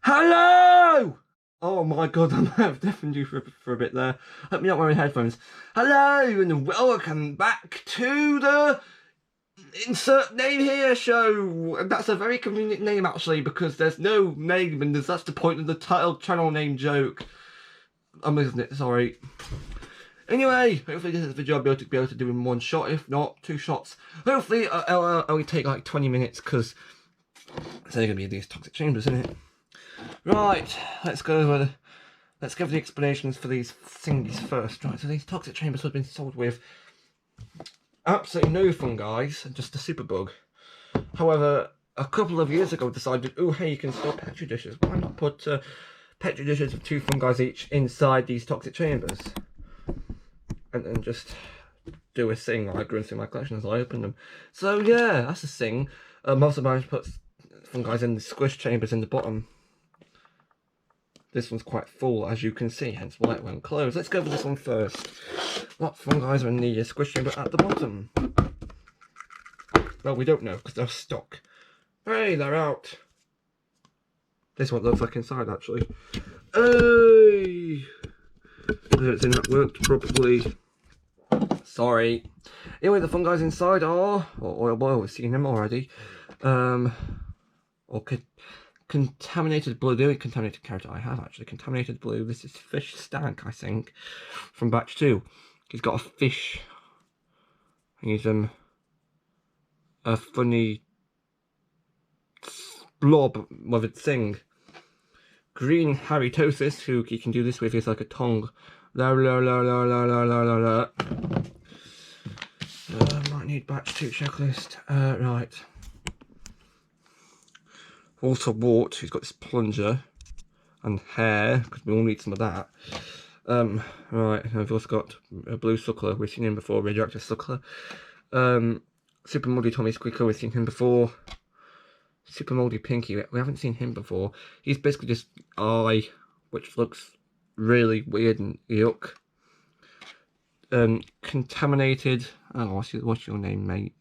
Hello! Oh my god, I'm deafened you for a bit there. Hope you're not wearing headphones. Hello and welcome back to the Insert Name Here show. And that's a very convenient name actually because there's no name and that's the point of the title channel name joke. I'm losing it, sorry. Anyway, hopefully this is a video I'll be able to do in one shot, if not 2 shots. Hopefully it'll only take like 20 minutes because it's only going to be these toxic chambers, isn't it? Right, let's go over let's give the explanations for these thingies first. Right, so these toxic chambers have been sold with absolutely no fungi, just a superbug. However, a couple of years ago decided, oh hey, you can store petri dishes. Why not put petri dishes with 2 fungi each inside these toxic chambers? And just do a thing while I go through my collection as I open them. So yeah, that's a thing. Most of mine puts fungi in the squish chambers in the bottom. This one's quite full, as you can see, hence why it won't close. Let's go over this one first. What fungi are in the squish chamber at the bottom? Well, we don't know, because they're stuck. Hey, they're out. This is what it looks like inside, actually. Hey! Everything that worked properly. Sorry. Anyway, the fungi inside are, or oil boil, we've seen them already. Contaminated blue. The only contaminated character I have actually. Contaminated blue. This is Fish Stank, I think, from batch 2. He's got a fish. He's a funny blob with a thing. Green Haritosis, who he can do this with, is like a tongue. La la la la la la la la la. Might need batch 2 checklist. Right. Also wart, who's got this plunger and hair, because we all need some of that. Right, and I've also got a blue suckler, we've seen him before, radioactive suckler. Super moldy Tommy Squeaker, we've seen him before. Super moldy Pinky, we haven't seen him before. He's basically just eye, which looks really weird and yuck. Contaminated, oh, what's your name, mate?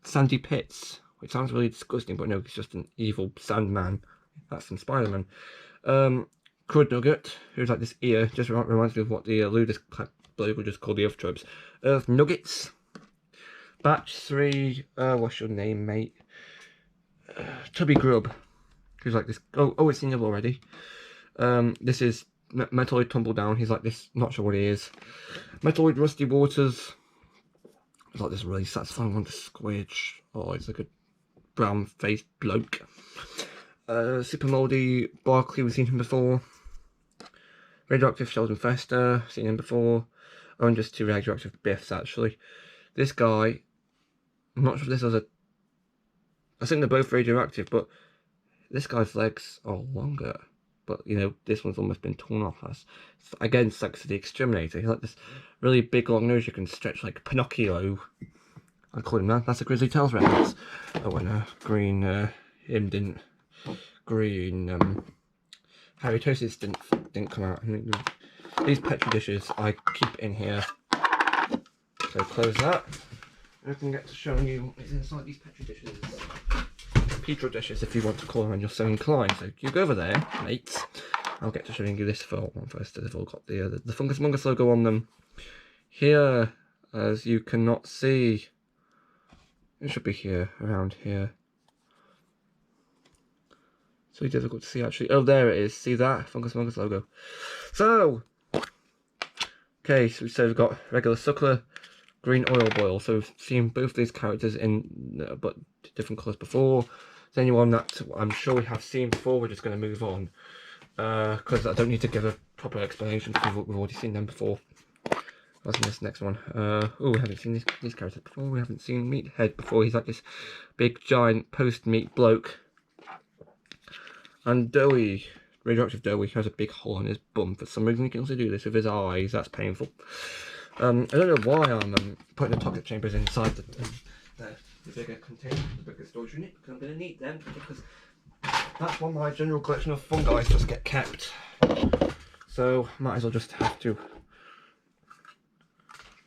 Sandy Pits. It sounds really disgusting, but no, it's just an evil Sandman. That's from Spider-Man. Crud Nugget, who's like this ear, just reminds me of what the Ludus bloke would just call the Earth Tribes. Earth Nuggets. Batch 3, what's your name, mate? Tubby Grub, who's like this. Oh, it's seen him already. This is Metalloid Tumbledown. He's like this, not sure what he is. Metalloid Rusty Waters. It's like this really satisfying one to squidge. Oh, it's like a brown-faced bloke. Super moldy Barkley, we've seen him before. Radioactive Sheldon Fester, seen him before. Oh, and just 2 radioactive Biffs, actually. This guy, I'm not sure if this was I think they're both radioactive, but this guy's legs are longer. But, you know, this one's almost been torn off. That's, again, thanks to the Exterminator. He's like this really big long nose you can stretch like Pinocchio. I call him that. That's a Grizzly Tales reference. Oh, and green, him didn't. Green, Haritosis didn't come out. These petri dishes I keep in here. So close that. I can get to showing you what is inside these petri dishes. Petri dishes, if you want to call them, and you're so inclined. So you go over there, mates. I'll get to showing you this one first. They've all got the FungusAmungus logo on them. Here, as you cannot see, it should be here, around here. It's really difficult to see actually. Oh, there it is. See that? FungusAmungus logo. So, okay, so we've got regular suckler, green oil boil. So we've seen both these characters in but different colours before. Is anyone that I'm sure we have seen before? We're just going to move on because I don't need to give a proper explanation because we've already seen them before. What's in this next one? Oh, we haven't seen these characters before. We haven't seen Meathead before. He's like this big giant post-meat bloke. And Doughy, radioactive Doughy, has a big hole in his bum. For some reason, he can also do this with his eyes. That's painful. I don't know why I'm putting the toxic chambers inside the bigger container, the bigger storage unit, because I'm going to need them because that's where my general collection of fungi just get kept. So might as well just have to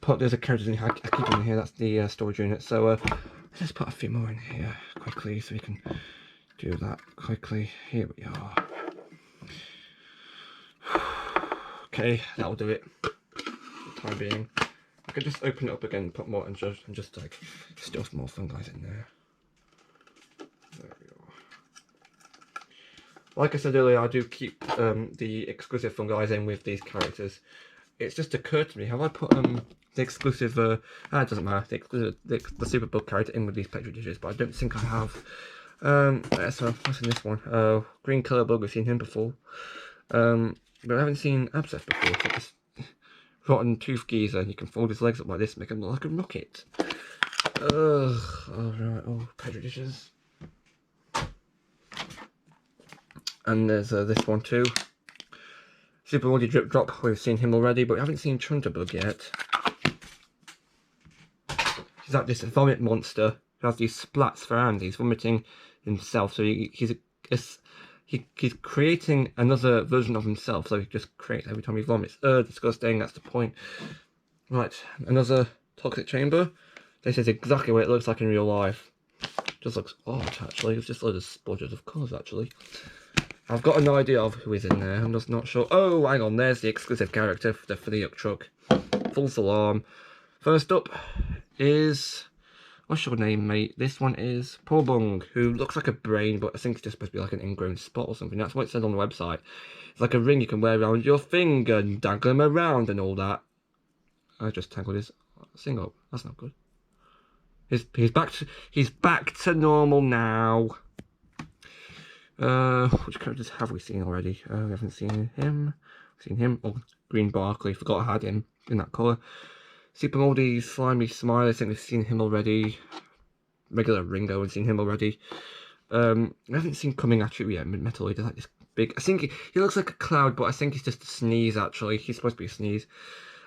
put there's a characters in here. I keep them in here. That's the storage unit. So let's just put a few more in here quickly so we can do that quickly. Here we are. Okay, that'll do it for the time being. I could just open it up again, put more and just like stuff more fungi in there. There we are. Like I said earlier, I do keep the exclusive fungi in with these characters. It's just occurred to me, have I put the exclusive, it doesn't matter, the exclusive, the Superbug character in with these petri dishes, but I don't think I have. So what's in this one? Green colour bug, we've seen him before. But I haven't seen Abscess before, so this rotten tooth geezer, and you can fold his legs up like this, make him look like a rocket. Ugh, alright, oh, petri dishes. And there's this one too. Super Woody Drip Drop, we've seen him already, but we haven't seen Chunterbug yet. He's like this vomit monster who has these splats for hands. He's vomiting himself, so he's creating another version of himself, so he just creates every time he vomits. Disgusting, that's the point. Right, another toxic chamber. This is exactly what it looks like in real life. Just looks odd, actually. It's just a load of splodges of colours, actually. I've got an idea of who is in there. I'm just not sure. Oh, hang on. There's the exclusive character for the Yuck Truck. False alarm. First up is... What's your name, mate? This one is Poor Bung, who looks like a brain, but I think it's just supposed to be like an ingrown spot or something. That's what it says on the website. It's like a ring you can wear around your finger and dangle them around and all that. I just tangled his thing up. That's not good. He's back to normal now. Which characters have we seen already? We haven't seen him. We've seen him. Oh, Green Barkley. Forgot I had him in that colour. Super Moldy, Slimy Smile. I think we've seen him already. Regular Ringo, we've seen him already. I haven't seen Coming At You yet. Metaloid is like this big. I think he looks like a cloud, but I think he's just a sneeze. Actually, he's supposed to be a sneeze.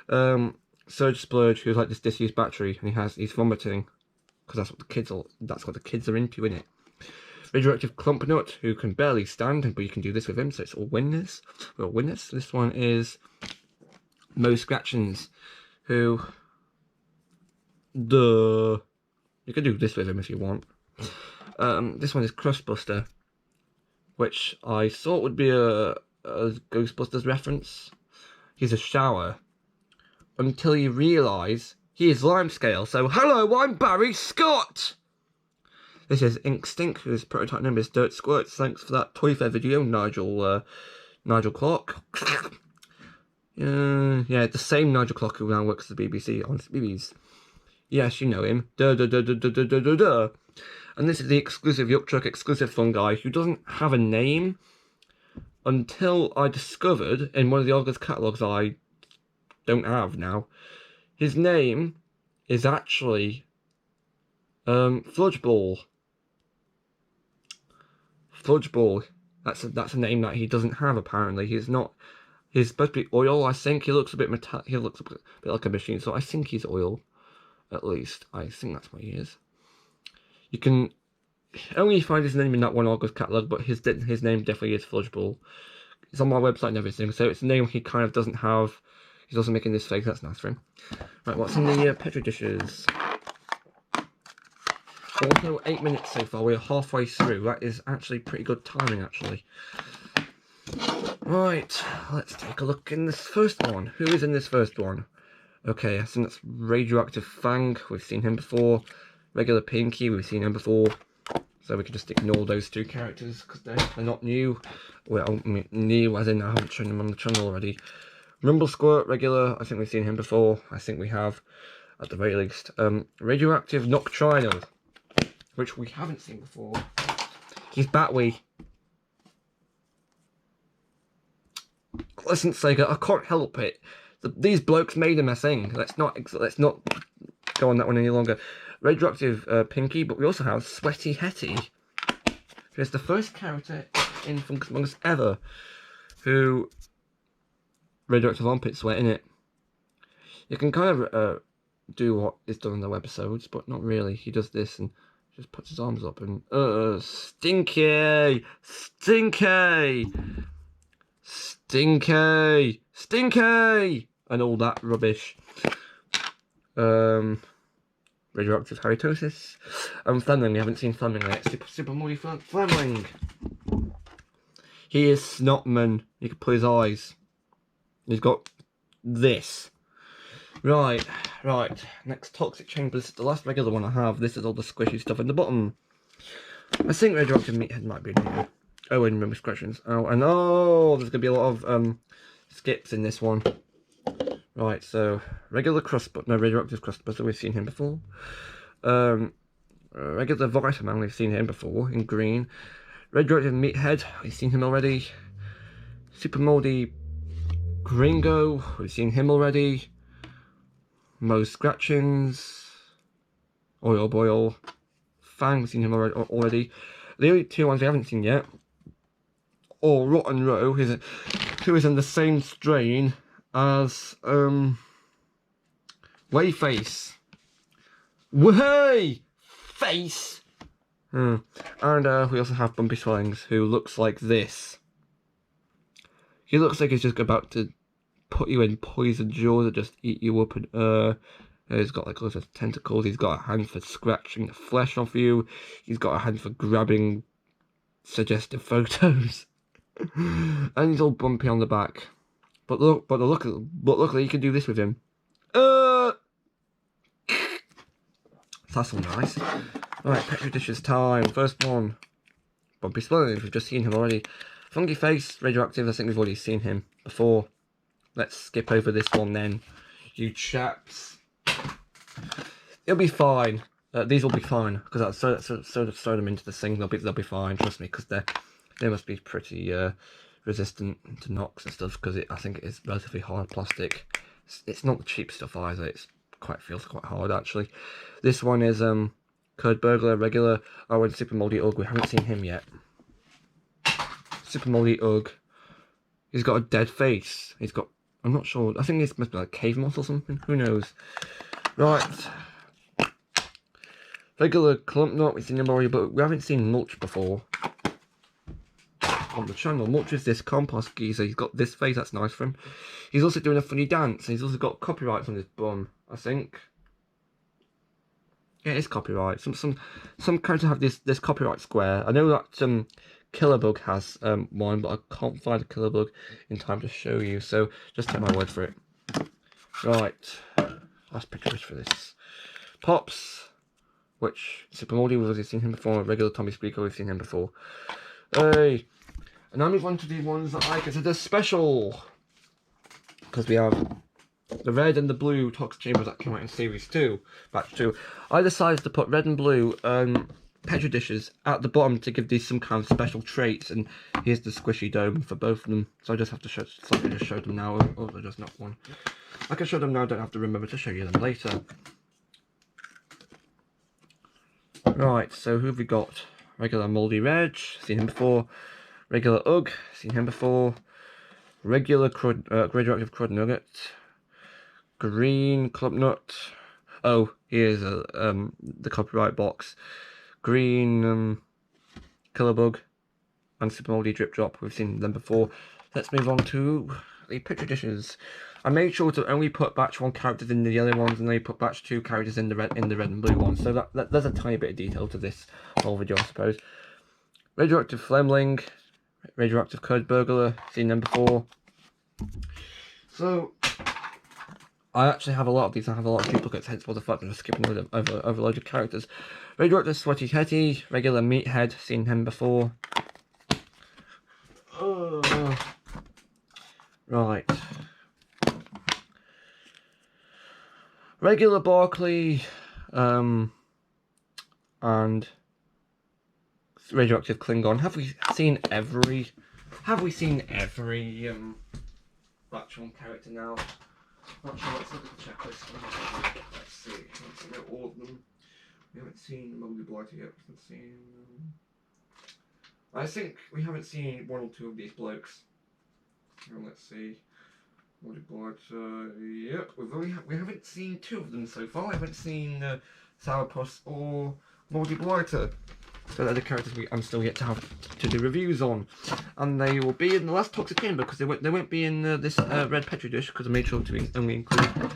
Surge Splurge, who's like this disused battery, and he's vomiting because that's what the kids are into, isn't it? Radioactive Clumpnut, who can barely stand, but you can do this with him, so it's all winners. We're all winners. This one is Mo Scratchins, who... You can do this with him if you want. This one is Crustbuster, which I thought would be a Ghostbusters reference. He's a shower. Until you realise he is Limescale, so hello, I'm Barry Scott! This is Inkstink, whose prototype name is Dirt Squirts. Thanks for that Toy Fair video, Nigel Clark. Yeah, the same Nigel Clark who now works at the BBC on BBs. Yes, you know him. And this is the exclusive Yuck Truck exclusive fungi who doesn't have a name until I discovered in one of the August catalogues I don't have now. His name is actually Fludgeball. Fludgeball. That's a name that he doesn't have apparently. He's supposed to be oil. I think he looks a bit he looks a bit like a machine, so I think he's oil. At least I think that's what he is. You can only find his name in that one August catalogue, but his name definitely is Fludgeball. It's on my website and everything, so it's a name he kind of doesn't have. He's also making this face. That's nice for him. Right, what's in the petri dishes? Also 8 minutes so far. We're halfway through. That is actually pretty good timing, actually. Right, let's take a look in this first one. Who is in this first one? Okay, I think that's Radioactive Fang. We've seen him before. Regular Pinky. We've seen him before. So we can just ignore those two characters because they're not new. Well, I mean, new as in I haven't shown them on the channel already. Rumble Squirt, regular. I think we've seen him before. I think we have, at the very least. Radioactive Noctrinal, which we haven't seen before. He's Batwee. Listen, Sega, I can't help it. These blokes made him a thing. Let's not go on that one any longer. Radioactive Pinky, but we also have Sweaty Hetty, who is the first character in FungusAmungus ever who radioactive armpit sweat in it. You can kind of do what is done in the webisodes, but not really. He does this and just puts his arms up and stinky, stinky, stinky, stinky, and all that rubbish. Radioactive Halitosis. Fleming, we haven't seen Fleming yet. Super Moldy Fleming. He is Snotman. You can put his eyes. He's got this. Right. Next, Toxic Chamber. This is the last regular one I have. This is all the squishy stuff in the bottom. I think Radioactive Meathead might be new. Oh, and remember scratchings. Oh, and there's going to be a lot of skips in this one. Right, so regular Radioactive Crustbuster, we've seen him before. Regular Vitaman, we've seen him before in green. Radioactive Meathead, we've seen him already. Super Moldy Gringo, we've seen him already. Moe's Scratchings, Oil Boil, Fang, we've seen him already. The only two ones we haven't seen yet, or Rotten Row, who is in the same strain as Wayface. Wayface! And we also have Bumpy Swellings, who looks like this. He looks like he's just about to put you in poison jaws and just eat you up. And he's got like lots of tentacles. He's got a hand for scratching the flesh off you. He's got a hand for grabbing suggestive photos. And he's all bumpy on the back. But luckily you can do this with him. That's all nice. Right, Petri Dishes time. First one. Bumpy Swellings, we've just seen him already. Funky Face, Radioactive, I think we've already seen him before. Let's skip over this one then, you chaps. It'll be fine. These will be fine because I sort of throw them into the thing. They'll be fine. Trust me, because they must be pretty resistant to knocks and stuff. Because I think it is relatively hard plastic. It's not the cheap stuff either. Feels quite hard actually. This one is Curd Burglar, regular. Oh, and Super Moldy Ugg. We haven't seen him yet. Super Moldy Ugg. He's got a dead face. I'm not sure. I think this must be like cave moss or something. Who knows? Right. Regular Clump Knot. We've seen him already, but we haven't seen Mulch before on the channel. Mulch is this compost geezer. He's got this face. That's nice for him. He's also doing a funny dance. And he's also got copyrights on his bum, I think. Yeah, it's copyright. Some characters have this copyright square. I know that Killerbug has one, but I can't find a Killerbug in time to show you, so just take my word for it. Right, last picture for this. Pops, which Super Moldy, we've already seen him before. Regular Tommy Spreaker, we've seen him before. Hey, and now move on to the ones that I consider special, because we have the red and the blue Toxic Chambers that came out in Series 2, Batch 2. I decided to put red and blue Petri Dishes at the bottom to give these some kind of special traits, and here's the squishy dome for both of them. So I just have to show them now. Oh, they're just not one. I can show them now, I don't have to remember to show you them later. Right, so who have we got? Regular Moldy Reg, seen him before. Regular Ugg, seen him before. Regular Radioactive Crud Nugget. Green Club Nut. Oh, here's the copyright box. Green Killerbug and Super Moldy Drip Drop. We've seen them before. Let's move on to the Petri Dishes. I made sure to only put batch 1 characters in the yellow ones and only put batch 2 characters in the red and blue ones. So that there's a tiny bit of detail to this whole video, I suppose. Radioactive Flemling, Radioactive Curd Burglar, seen them before. So I actually have a lot of these. I have a lot of duplicates, hence why the fact I'm just skipping over a load of characters. Radioactive Sweaty Hetty, regular Meathead, seen him before. Right. Regular Barkley, and Radioactive Klingon. Have we seen every batch 1 character now? Not sure. Let's look at the checklist. Let's see. Let's look at all of them. We haven't seen Moldy Blighter yet. We haven't seen. I think we haven't seen 1 or 2 of these blokes. Let's see. Moldy Blighter. Yep. We haven't seen 2 of them so far. I haven't seen Sourpuss or Moldy Blighter. So they're the characters I'm still yet to have to do reviews on, and they will be in the last Toxic Chamber because they won't be in this red Petri Dish because I made sure to only include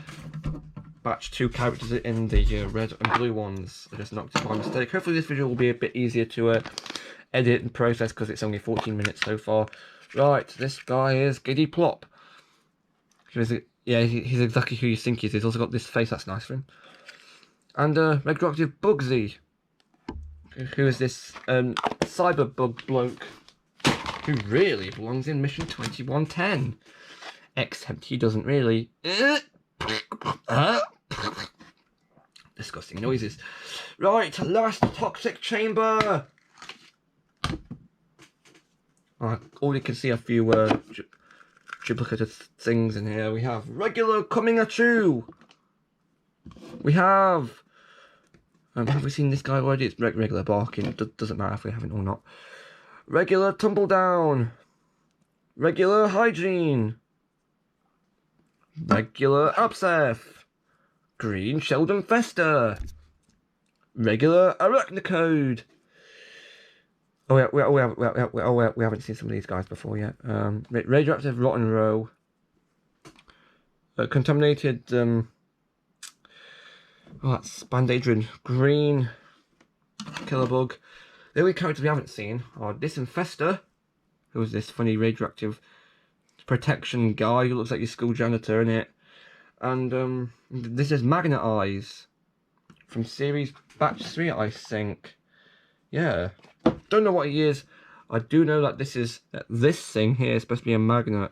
batch 2 characters in the red and blue ones. I just knocked it by mistake. Hopefully this video will be a bit easier to edit and process because it's only 14 minutes so far. Right, this guy is Giddy Plop. Yeah, he's exactly who you think he is. He's also got this face that's nice for him. And Radioactive Bugsy, who is this cyber bug bloke who really belongs in mission 2110. Except he doesn't really. Disgusting noises. Right, last toxic chamber. All you can see a few duplicate things in here. We have regular coming at you. We have we seen this guy already? It's regular barking. It doesn't matter if we haven't or not. Regular tumble down. Regular hygiene. Regular Abseth. Green Sheldon Fester. Regular Arachnocode. We haven't seen some of these guys before yet. Radioactive Rotten Row. Contaminated. That's Bandadrin. Green Killer Bug. The only characters we haven't seen are Disinfester, who's this funny radioactive protection guy who looks like your school janitor in it. And this is Magnet Eyes from series batch 3, I think. Yeah. Don't know what he is. I do know that this thing here is supposed to be a magnet,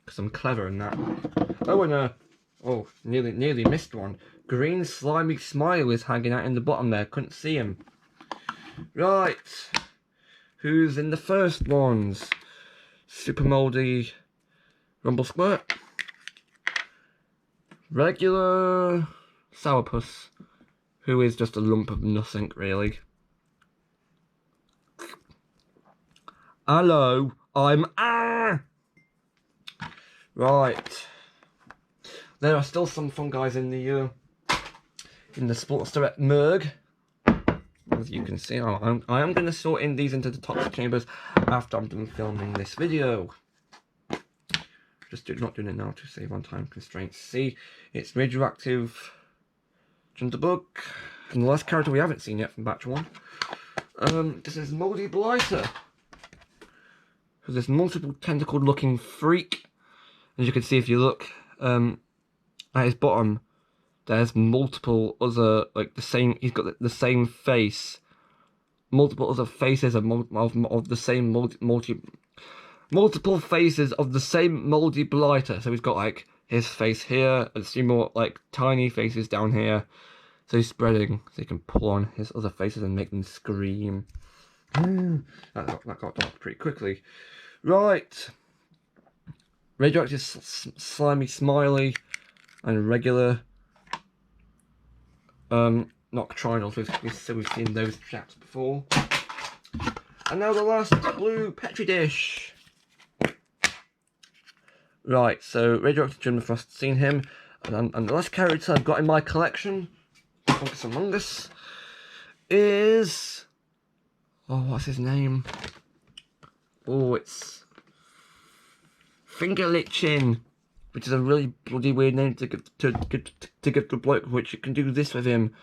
because I'm clever in that. Oh, and nearly missed one. Green slimy smile is hanging out in the bottom there. Couldn't see him. Right. Who's in the first ones? Super Moldy Rumble Squirt. Regular Sourpuss, who is just a lump of nothing, really. Hello, I'm Right. There are still some fun guys in the Sports Direct Merg. As you can see, I am going to sort in these into the toxic chambers after I'm done filming this video. Not doing it now to save on time constraints. See, it's Radioactive Junderbug, and the last character we haven't seen yet from batch 1. This is Moldy Blighter. Who's this multiple tentacled looking freak. As you can see if you look at his bottom, there's multiple other, like the same, he's got the same face. Multiple other faces of the same multiple faces of the same moldy blighter. So he's got like his face here and 3 more like tiny faces down here. So he's spreading, so he can pull on his other faces and make them scream. That got dark pretty quickly. Right. Radioactive Slimy Smiley and regular Noctrinals. We've seen those chaps before. And now the last blue Petri dish. Right, so Radioactive Jimmerfrost, seen him. And the last character I've got in my collection, FungusAmungus2, is... Oh, what's his name? Oh, it's... Fingerlichin, which is a really bloody weird name to give the bloke, which you can do this with him.